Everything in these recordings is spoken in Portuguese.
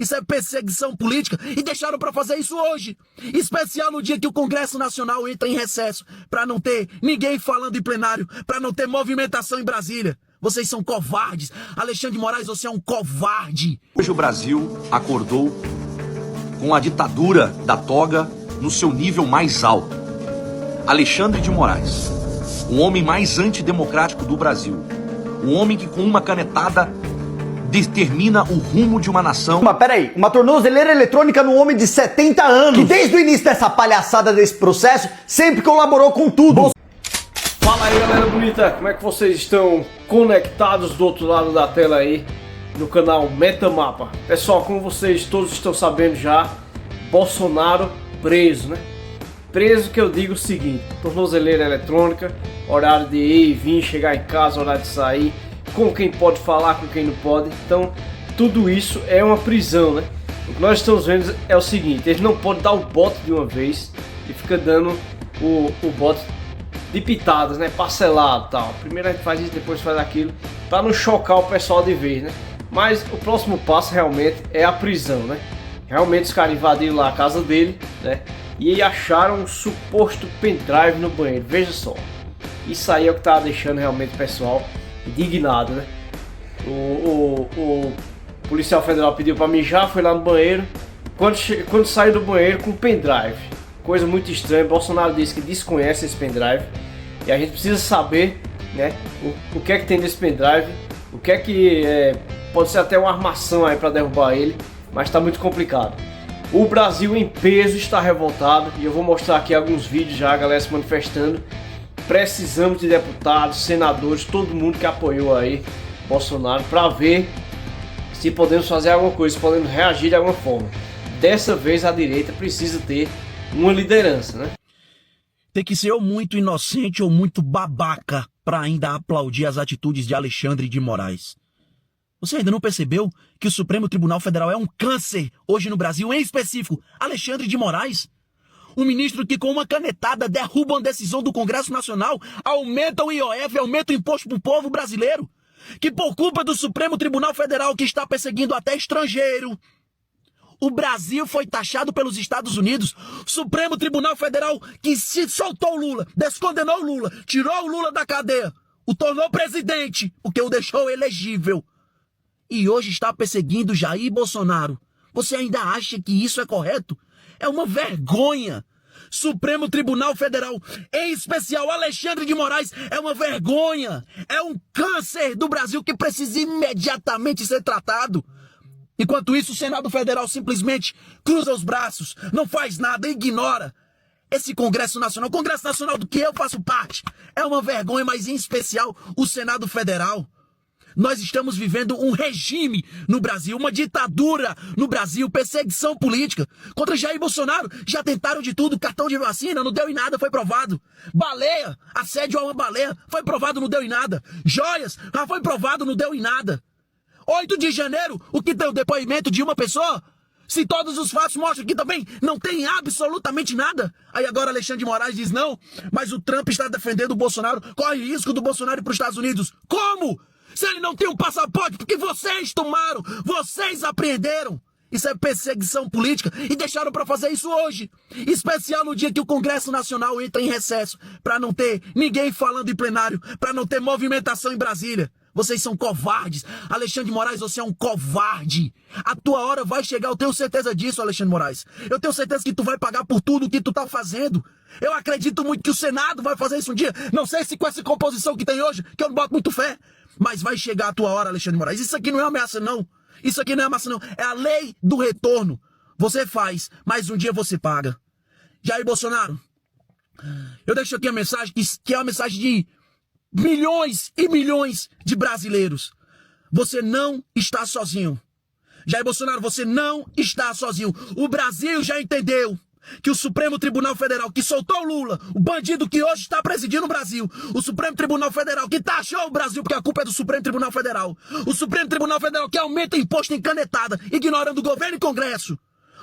Isso é perseguição política e deixaram para fazer isso hoje. Especial no dia que o Congresso Nacional entra em recesso, para não ter ninguém falando em plenário, para não ter movimentação em Brasília. Vocês são covardes. Alexandre de Moraes, você é um covarde. Hoje o Brasil acordou com a ditadura da toga no seu nível mais alto. Alexandre de Moraes, o homem mais antidemocrático do Brasil. Um homem que com uma canetada determina o rumo de uma nação. Mas peraí, uma tornozeleira eletrônica num homem de 70 anos, que desde o início dessa palhaçada desse processo, sempre colaborou com tudo. Fala aí, galera bonita, como é que vocês estão conectados do outro lado da tela aí no canal Metamapa? Pessoal, como vocês todos estão sabendo já, Bolsonaro preso, né? Preso, que eu digo o seguinte: tornozeleira eletrônica, horário de ir e vir, chegar em casa, horário de sair, com quem pode falar, com quem não pode. Então, tudo isso é uma prisão, né? O que nós estamos vendo é o seguinte: eles não podem dar o bote de uma vez e fica dando o bote de pitadas, né? Parcelado e tal. Primeiro a gente faz isso, depois faz aquilo, para não chocar o pessoal de vez, né? Mas o próximo passo realmente é a prisão, né? Realmente os caras invadiram lá a casa dele, né? E acharam um suposto pendrive no banheiro. Veja só, isso aí é o que tava deixando realmente o pessoal indignado, né? O policial federal pediu para mijar, foi lá no banheiro. Quando saiu do banheiro com pendrive, coisa muito estranha. Bolsonaro disse que desconhece esse pendrive e a gente precisa saber, né, o que é que tem nesse pendrive, o que é que pode ser até uma armação aí para derrubar ele, mas está muito complicado. O Brasil em peso está revoltado e eu vou mostrar aqui alguns vídeos já, a galera se manifestando. Precisamos de deputados, senadores, todo mundo que apoiou aí Bolsonaro, para ver se podemos fazer alguma coisa, se podemos reagir de alguma forma. Dessa vez a direita precisa ter uma liderança, né? Tem que ser ou muito inocente ou muito babaca para ainda aplaudir as atitudes de Alexandre de Moraes. Você ainda não percebeu que o Supremo Tribunal Federal é um câncer hoje no Brasil, em específico Alexandre de Moraes? Um ministro que com uma canetada derruba uma decisão do Congresso Nacional, aumenta o IOF, aumenta o imposto pro povo brasileiro, que por culpa do Supremo Tribunal Federal, que está perseguindo até estrangeiro, o Brasil foi taxado pelos Estados Unidos. Supremo Tribunal Federal que se soltou o Lula, descondenou o Lula, tirou o Lula da cadeia, o tornou presidente, o que o deixou elegível. E hoje está perseguindo Jair Bolsonaro. Você ainda acha que isso é correto? É uma vergonha. Supremo Tribunal Federal, em especial Alexandre de Moraes, é uma vergonha. É um câncer do Brasil que precisa imediatamente ser tratado. Enquanto isso, o Senado Federal simplesmente cruza os braços, não faz nada, ignora. Esse Congresso Nacional do que eu faço parte, é uma vergonha, mas em especial o Senado Federal. Nós estamos vivendo um regime no Brasil, uma ditadura no Brasil, perseguição política. Contra Jair Bolsonaro, já tentaram de tudo, cartão de vacina, não deu em nada, foi provado. Baleia, assédio a uma baleia, foi provado, não deu em nada. Joias, já foi provado, não deu em nada. 8 de janeiro, o que tem o depoimento de uma pessoa? Se todos os fatos mostram que também não tem absolutamente nada. Aí agora Alexandre de Moraes diz não, mas o Trump está defendendo o Bolsonaro, corre risco do Bolsonaro ir para os Estados Unidos. Como? Se ele não tem um passaporte, porque vocês tomaram, vocês apreenderam. Isso é perseguição política e deixaram para fazer isso hoje. Especial no dia que o Congresso Nacional entra em recesso, para não ter ninguém falando em plenário, para não ter movimentação em Brasília. Vocês são covardes. Alexandre de Moraes, você é um covarde. A tua hora vai chegar, eu tenho certeza disso, Alexandre de Moraes. Eu tenho certeza que tu vai pagar por tudo o que tu tá fazendo. Eu acredito muito que o Senado vai fazer isso um dia. Não sei se com essa composição que tem hoje, que eu não boto muito fé. Mas vai chegar a tua hora, Alexandre de Moraes. Isso aqui não é ameaça, não. Isso aqui não é ameaça, não. É a lei do retorno. Você faz, mas um dia você paga. Jair Bolsonaro, eu deixo aqui a mensagem, que é uma mensagem de milhões e milhões de brasileiros. Você não está sozinho. Jair Bolsonaro, você não está sozinho. O Brasil já entendeu que o Supremo Tribunal Federal que soltou o Lula, o bandido que hoje está presidindo o Brasil, o Supremo Tribunal Federal que taxou o Brasil, porque a culpa é do Supremo Tribunal Federal, o Supremo Tribunal Federal que aumenta imposto em canetada, ignorando o governo e Congresso,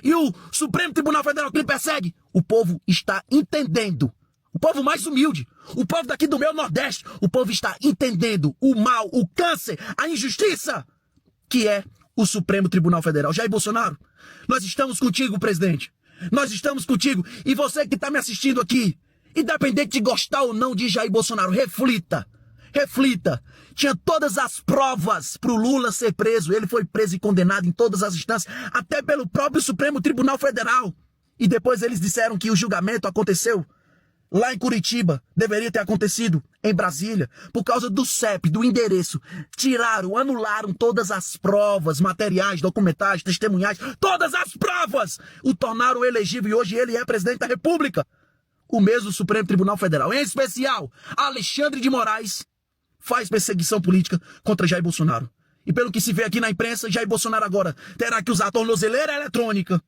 e o Supremo Tribunal Federal que lhe persegue, o povo está entendendo. O povo mais humilde, o povo daqui do meu Nordeste, o povo está entendendo o mal, o câncer, a injustiça, que é o Supremo Tribunal Federal. Jair Bolsonaro, nós estamos contigo, presidente. Nós estamos contigo. E você que está me assistindo aqui, independente de gostar ou não de Jair Bolsonaro, reflita. Reflita. Tinha todas as provas para o Lula ser preso. Ele foi preso e condenado em todas as instâncias, até pelo próprio Supremo Tribunal Federal. E depois eles disseram que o julgamento aconteceu lá em Curitiba. Deveria ter acontecido em Brasília. Por causa do CEP, do endereço. Tiraram, anularam todas as provas, materiais, documentais, testemunhais. Todas as provas o tornaram elegível. E hoje ele é presidente da República. O mesmo Supremo Tribunal Federal, em especial Alexandre de Moraes, faz perseguição política contra Jair Bolsonaro. E pelo que se vê aqui na imprensa, Jair Bolsonaro agora terá que usar a tornozeleira eletrônica.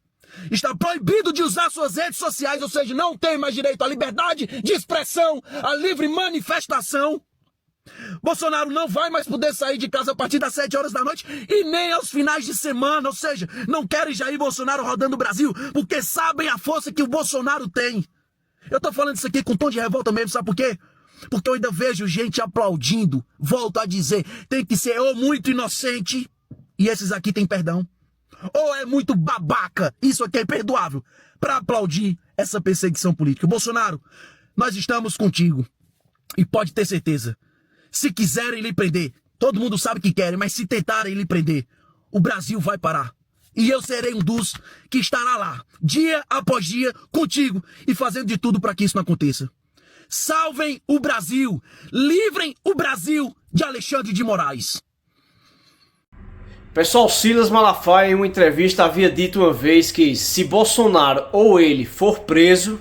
Está proibido de usar suas redes sociais, ou seja, não tem mais direito à liberdade de expressão, à livre manifestação. Bolsonaro não vai mais poder sair de casa a partir das 7 horas da noite e nem aos finais de semana, ou seja, não querem Jair Bolsonaro rodando o Brasil porque sabem a força que o Bolsonaro tem. Eu tô falando isso aqui com tom de revolta mesmo, sabe por quê? Porque eu ainda vejo gente aplaudindo. Volto a dizer, tem que ser ou muito inocente, e esses aqui têm perdão, ou é muito babaca, isso aqui é imperdoável, para aplaudir essa perseguição política. Bolsonaro, nós estamos contigo. E pode ter certeza, se quiserem lhe prender, todo mundo sabe que querem, mas se tentarem lhe prender, o Brasil vai parar. E eu serei um dos que estará lá, dia após dia, contigo, e fazendo de tudo para que isso não aconteça. Salvem o Brasil, livrem o Brasil de Alexandre de Moraes. Pessoal, Silas Malafaia em uma entrevista havia dito uma vez que se Bolsonaro ou ele for preso,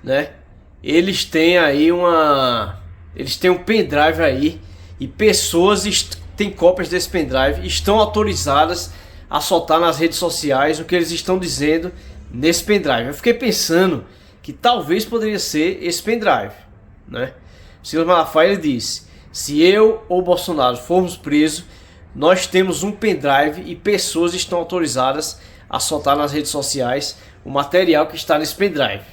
né, eles têm um pendrive aí e pessoas têm cópias desse pendrive, estão autorizadas a soltar nas redes sociais o que eles estão dizendo nesse pendrive. Eu fiquei pensando que talvez poderia ser esse pendrive, né? Silas Malafaia, ele disse: se eu ou Bolsonaro formos presos, nós temos um pendrive e pessoas estão autorizadas a soltar nas redes sociais o material que está nesse pendrive.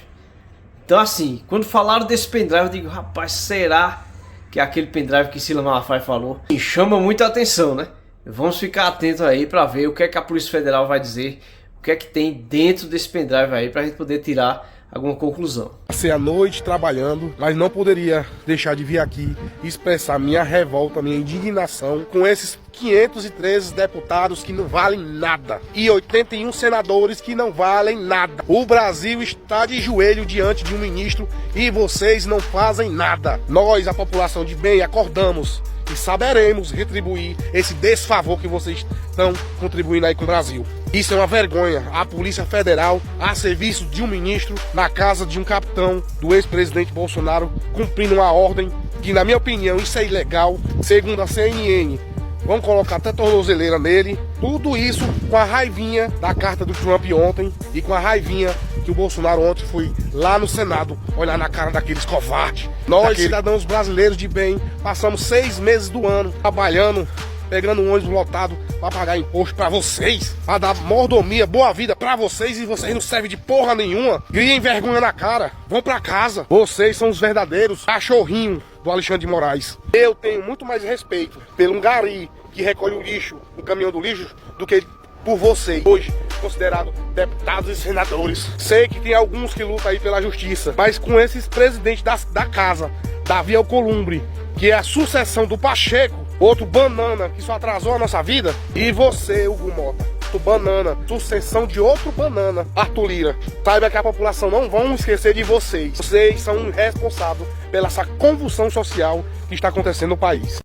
Então, assim, quando falaram desse pendrive, eu digo, rapaz, será que é aquele pendrive que Silas Malafaia falou? E chama muita atenção, né? Vamos ficar atentos aí para ver o que é que a Polícia Federal vai dizer, o que é que tem dentro desse pendrive aí, para a gente poder tirar alguma conclusão. Passei a noite trabalhando, mas não poderia deixar de vir aqui expressar minha revolta, minha indignação com esses 513 deputados que não valem nada e 81 senadores que não valem nada. O Brasil está de joelho diante de um ministro e vocês não fazem nada. Nós, a população de bem, acordamos e saberemos retribuir esse desfavor que vocês estão contribuindo aí com o Brasil. Isso é uma vergonha. A Polícia Federal a serviço de um ministro na casa de um capitão do ex-presidente Bolsonaro, cumprindo uma ordem que, na minha opinião, isso é ilegal. Segundo a CNN, vão colocar até tornozeleira nele. Tudo isso com a raivinha da carta do Trump ontem e com a raivinha que o Bolsonaro ontem foi lá no Senado olhar na cara daqueles covardes. Nós, cidadãos brasileiros de bem, passamos 6 meses do ano trabalhando, pegando um ônibus lotado para pagar imposto para vocês, para dar mordomia, boa vida para vocês, e vocês não servem de porra nenhuma. Criem vergonha na cara, vão para casa. Vocês são os verdadeiros cachorrinhos do Alexandre de Moraes. Eu tenho muito mais respeito pelo gari que recolhe o lixo, o caminhão do lixo, do que por vocês, hoje considerados deputados e senadores. Sei que tem alguns que lutam aí pela justiça, mas com esses presidentes da casa, Davi Alcolumbre, que é a sucessão do Pacheco, outro banana que só atrasou a nossa vida, e você, Hugo Mota, outro banana, sucessão de outro banana, Arthur Lira. Saiba que a população não vão esquecer de vocês. Vocês são responsáveis pela essa convulsão social que está acontecendo no país.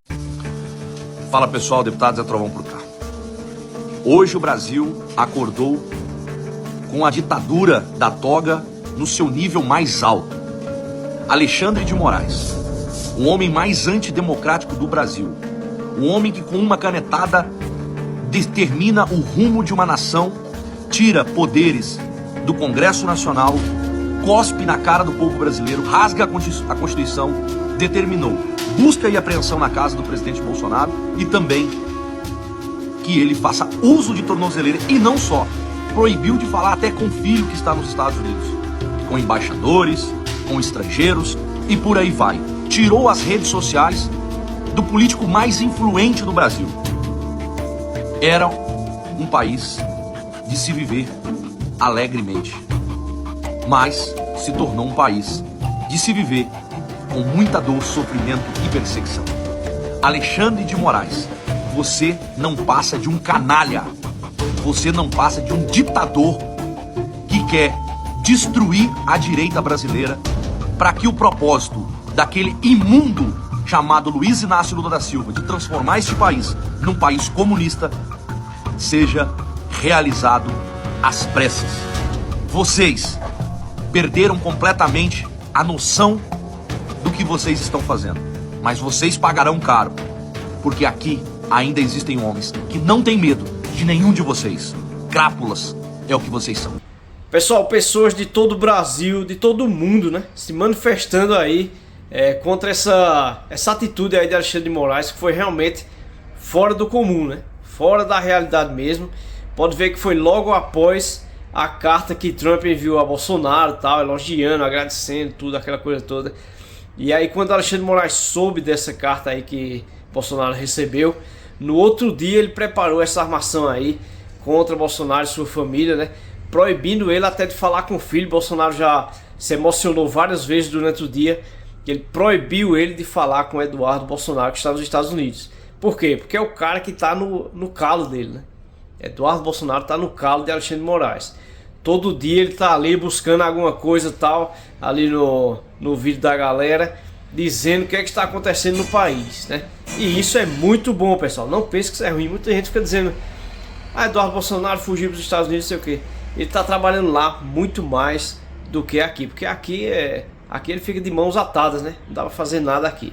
Fala pessoal, deputado Zé Trovão por cá. Hoje o Brasil acordou com a ditadura da toga no seu nível mais alto. Alexandre de Moraes, o homem mais antidemocrático do Brasil. Um homem que com uma canetada determina o rumo de uma nação, tira poderes do Congresso Nacional, cospe na cara do povo brasileiro, rasga a Constituição, determinou busca e apreensão na casa do presidente Bolsonaro e também que ele faça uso de tornozeleira, e não só, proibiu de falar até com o filho que está nos Estados Unidos, com embaixadores, com estrangeiros e por aí vai. Tirou as redes sociais do político mais influente do Brasil. Era um país de se viver alegremente, mas se tornou um país de se viver com muita dor, sofrimento e perseguição. Alexandre de Moraes, você não passa de um canalha, você não passa de um ditador que quer destruir a direita brasileira para que o propósito daquele imundo chamado Luiz Inácio Lula da Silva de transformar este país num país comunista seja realizado às pressas. Vocês perderam completamente a noção do que vocês estão fazendo, mas vocês pagarão caro, porque aqui ainda existem homens que não têm medo de nenhum de vocês. Crápulas é o que vocês são. Pessoal, pessoas de todo o Brasil, de todo o mundo, né, se manifestando aí contra essa atitude aí de Alexandre de Moraes, que foi realmente fora do comum, né, fora da realidade mesmo. Pode ver que foi logo após a carta que Trump enviou a Bolsonaro, tal, elogiando, agradecendo, tudo, aquela coisa toda. E aí quando Alexandre de Moraes soube dessa carta aí que Bolsonaro recebeu, no outro dia ele preparou essa armação aí contra Bolsonaro e sua família, né, proibindo ele até de falar com o filho. Bolsonaro já se emocionou várias vezes durante o dia, que ele proibiu ele de falar com Eduardo Bolsonaro, que está nos Estados Unidos. Por quê? Porque é o cara que está no calo dele, né? Eduardo Bolsonaro está no calo de Alexandre de Moraes. Todo dia ele está ali buscando alguma coisa tal, ali no vídeo da galera, dizendo o que é que está acontecendo no país, né? E isso é muito bom, pessoal. Não pense que isso é ruim. Muita gente fica dizendo: ah, Eduardo Bolsonaro fugiu para os Estados Unidos, não sei o quê. Ele está trabalhando lá muito mais do que aqui, porque aqui ele fica de mãos atadas, né? Não dá para fazer nada aqui.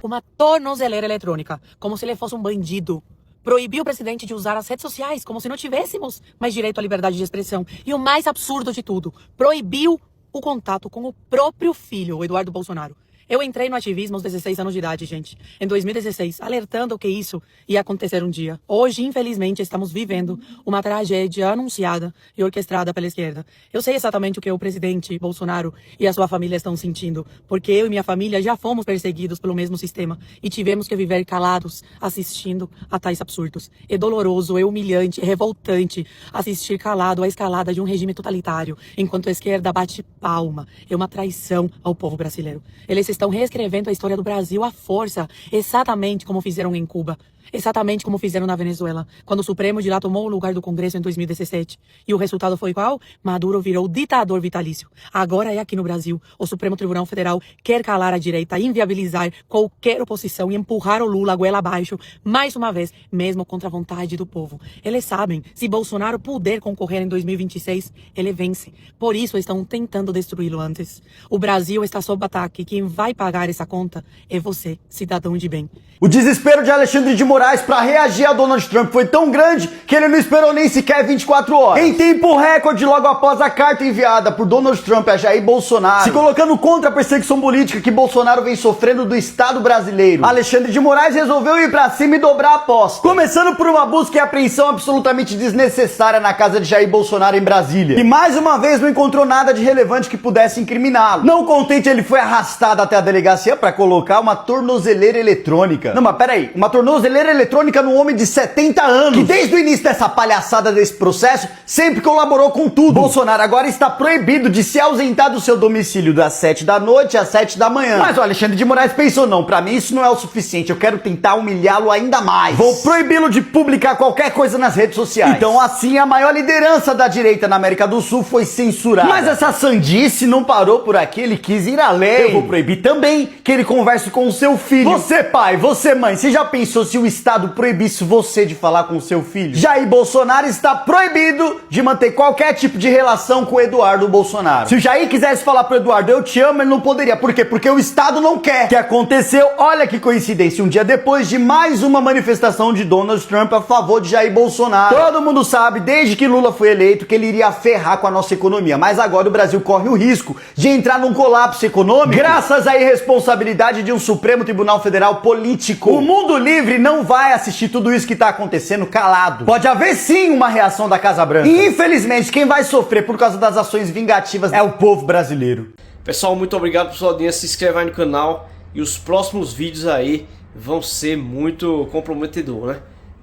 Uma tornozeleira eletrônica, como se ele fosse um bandido. Proibiu o presidente de usar as redes sociais, como se não tivéssemos mais direito à liberdade de expressão. E o mais absurdo de tudo, proibiu o contato com o próprio filho, o Eduardo Bolsonaro. Eu entrei no ativismo aos 16 anos de idade, gente, em 2016, alertando que isso ia acontecer um dia. Hoje, infelizmente, estamos vivendo uma tragédia anunciada e orquestrada pela esquerda. Eu sei exatamente o que o presidente Bolsonaro e a sua família estão sentindo, porque eu e minha família já fomos perseguidos pelo mesmo sistema e tivemos que viver calados assistindo a tais absurdos. É doloroso, é humilhante, é revoltante assistir calado à escalada de um regime totalitário, enquanto a esquerda bate palma. É uma traição ao povo brasileiro. Eles estão reescrevendo a história do Brasil à força, exatamente como fizeram em Cuba, exatamente como fizeram na Venezuela, quando o Supremo de lá tomou o lugar do Congresso em 2017. E o resultado foi qual? Maduro virou ditador vitalício. Agora é aqui no Brasil. O Supremo Tribunal Federal quer calar a direita, inviabilizar qualquer oposição e empurrar o Lula goela abaixo, mais uma vez, mesmo contra a vontade do povo. Eles sabem, se Bolsonaro puder concorrer em 2026, ele vence. Por isso estão tentando destruí-lo antes. O Brasil está sob ataque. Quem vai pagar essa conta é você, cidadão de bem. O desespero de Alexandre de Moraes para reagir a Donald Trump foi tão grande que ele não esperou nem sequer 24 horas. Em tempo recorde, logo após a carta enviada por Donald Trump a Jair Bolsonaro, se colocando contra a perseguição política que Bolsonaro vem sofrendo do Estado brasileiro, Alexandre de Moraes resolveu ir pra cima e dobrar a aposta. Começando por uma busca e apreensão absolutamente desnecessária na casa de Jair Bolsonaro em Brasília. E mais uma vez não encontrou nada de relevante que pudesse incriminá-lo. Não contente, ele foi arrastado até a delegacia para colocar uma tornozeleira eletrônica. Não, mas peraí, uma tornozeleira eletrônica num homem de 70 anos, que desde o início dessa palhaçada desse processo, sempre colaborou com tudo. Bolsonaro agora está proibido de se ausentar do seu domicílio das 7 da noite às 7 da manhã. Mas o Alexandre de Moraes pensou: não, pra mim isso não é o suficiente, eu quero tentar humilhá-lo ainda mais. Vou proibi-lo de publicar qualquer coisa nas redes sociais. Então assim, a maior liderança da direita na América do Sul foi censurada. Mas essa sandice não parou por aqui, ele quis ir além. Eu vou proibir também que ele converse com o seu filho. Você pai, você mãe, você já pensou se o Estado proibisse você de falar com o seu filho? Jair Bolsonaro está proibido de manter qualquer tipo de relação com o Eduardo Bolsonaro. Se o Jair quisesse falar pro Eduardo: eu te amo, ele não poderia. Por quê? Porque o Estado não quer. O que aconteceu? Olha que coincidência, um dia depois de mais uma manifestação de Donald Trump a favor de Jair Bolsonaro. Todo mundo sabe, desde que Lula foi eleito, que ele iria ferrar com a nossa economia. Mas agora o Brasil corre o risco de entrar num colapso econômico graças à irresponsabilidade de um Supremo Tribunal Federal político. O mundo livre não vai assistir tudo isso que está acontecendo calado. Pode haver sim uma reação da Casa Branca. E infelizmente quem vai sofrer por causa das ações vingativas é o povo brasileiro. Pessoal, muito obrigado por sua audiência. Se inscreve aí no canal e os próximos vídeos aí vão ser muito comprometedor, né?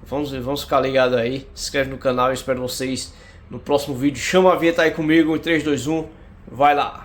Vamos ficar ligados aí. Se inscreve no canal, eu espero vocês no próximo vídeo. Chama a vinheta aí comigo em 3, 2, 1. Vai lá.